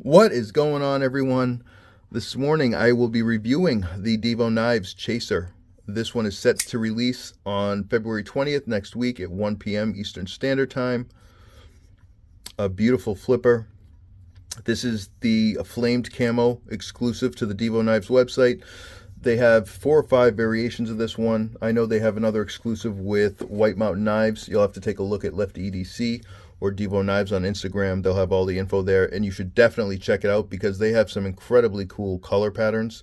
What is going on, everyone? This morning I will be reviewing the Divo Knives Chaser. This one is set to release on February 20th next week at 1 p.m. Eastern Standard Time. A beautiful flipper. This is the flamed camo exclusive to the Divo Knives website. They have 4 or 5 variations of this one. I know they have another exclusive with White Mountain Knives. You'll have to take a look at Leftyedc or Divo Knives on Instagram. They'll have all the info there, and you should definitely check it out because they have some incredibly cool color patterns.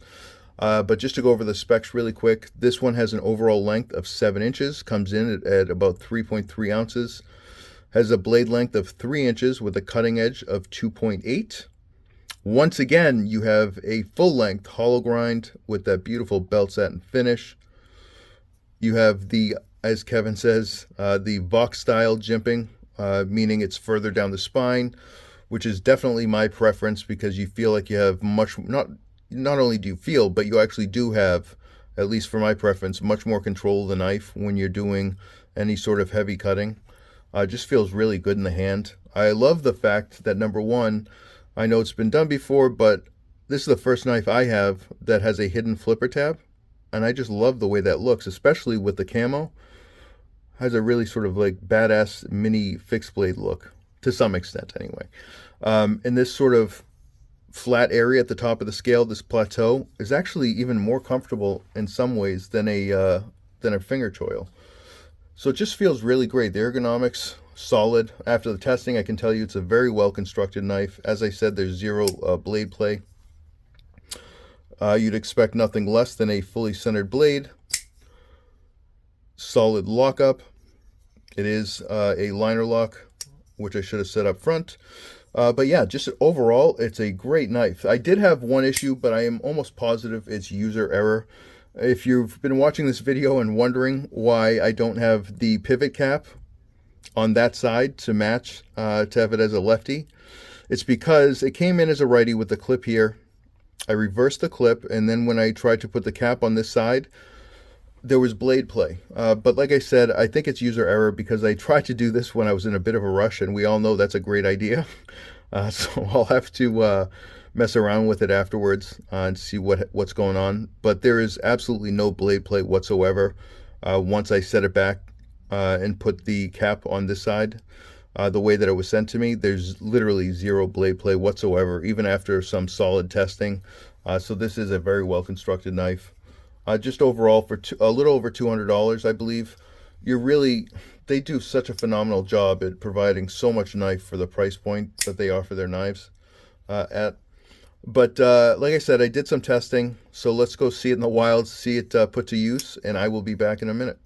But just to go over the specs really quick, this one has an overall length of 7 inches, comes in at about 3.3 ounces, has a blade length of 3 inches with a cutting edge of 2.8. Once again, you have a full-length hollow grind with that beautiful belt satin finish. You have the, as Kevin says, the Vox-style jimping, meaning it's further down the spine, which is definitely my preference because you feel like you have much, not only do you feel, but you actually do have, at least for my preference, much more control of the knife when you're doing any sort of heavy cutting. Just feels really good in the hand. I love the fact that, number one, I know it's been done before, but this is the first knife I have that has a hidden flipper tab, and I just love the way that looks, especially with the camo. Has a really sort of like badass mini fixed blade look, to some extent anyway. And this sort of flat area at the top of the scale, this plateau, is actually even more comfortable in some ways than a finger choil. So it just feels really great. The ergonomics, solid. After the testing, I can tell you it's a very well constructed knife. As I said, there's zero blade play. You'd expect nothing less than a fully centered blade. Solid lockup. It is a liner lock, which I should have set up front. But yeah, just overall, it's a great knife. I did have one issue, but I am almost positive it's user error. If you've been watching this video and wondering why I don't have the pivot cap on that side to match, to have it as a lefty, it's because it came in as a righty with the clip here. I reversed the clip, and then when I tried to put the cap on this side, there was blade play. But like I said, I think it's user error because I tried to do this when I was in a bit of a rush, and we all know that's a great idea. So I'll have to mess around with it afterwards and see what's going on. But there is absolutely no blade play whatsoever once I set it back and put the cap on this side. The way that it was sent to me, there's literally zero blade play whatsoever, even after some solid testing. So this is a very well constructed knife. Just overall, for a little over $200, I believe, they do such a phenomenal job at providing so much knife for the price point that they offer their knives at. But like I said, I did some testing, so let's go see it in the wild, see it put to use, and I will be back in a minute.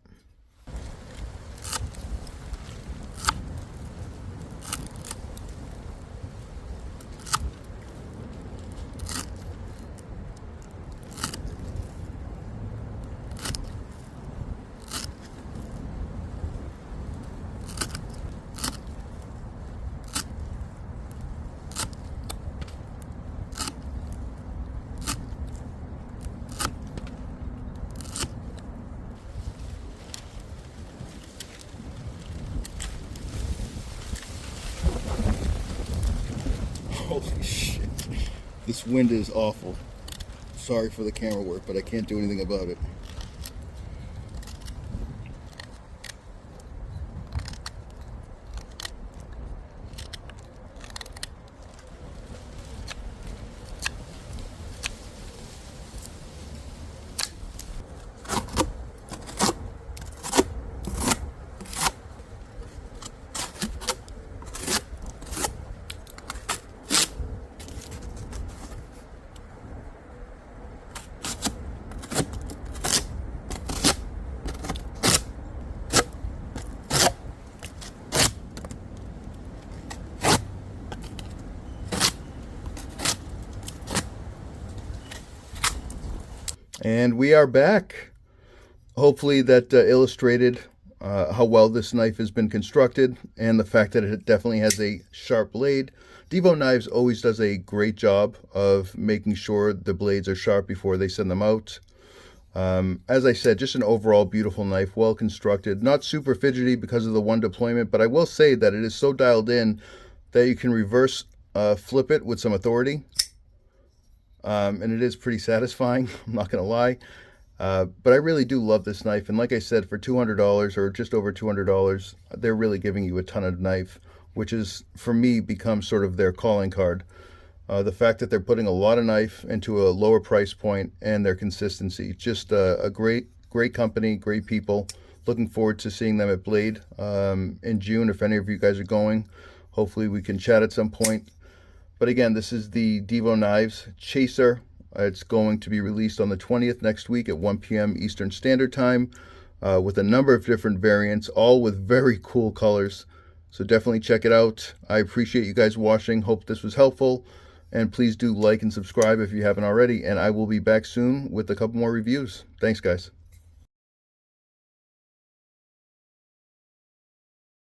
Holy shit. This wind is awful. Sorry for the camera work, but I can't do anything about it. And we are back. Hopefully that illustrated how well this knife has been constructed and the fact that it definitely has a sharp blade. Divo Knives always does a great job of making sure the blades are sharp before they send them out. As I said, just an overall beautiful knife, well constructed, not super fidgety because of the one deployment, but I will say that it is so dialed in that you can reverse flip it with some authority. And it is pretty satisfying, I'm not going to lie. But I really do love this knife. And like I said, for $200 or just over $200, they're really giving you a ton of knife, which is, for me, becomes sort of their calling card. The fact that they're putting a lot of knife into a lower price point and their consistency. Just a great company, great people. Looking forward to seeing them at Blade in June. If any of you guys are going, hopefully we can chat at some point. But again, this is the Divo Knives Chaser. It's going to be released on the 20th next week at 1 p.m. Eastern Standard Time with a number of different variants, all with very cool colors. So definitely check it out. I appreciate you guys watching. Hope this was helpful. And please do like and subscribe if you haven't already. And I will be back soon with a couple more reviews. Thanks, guys.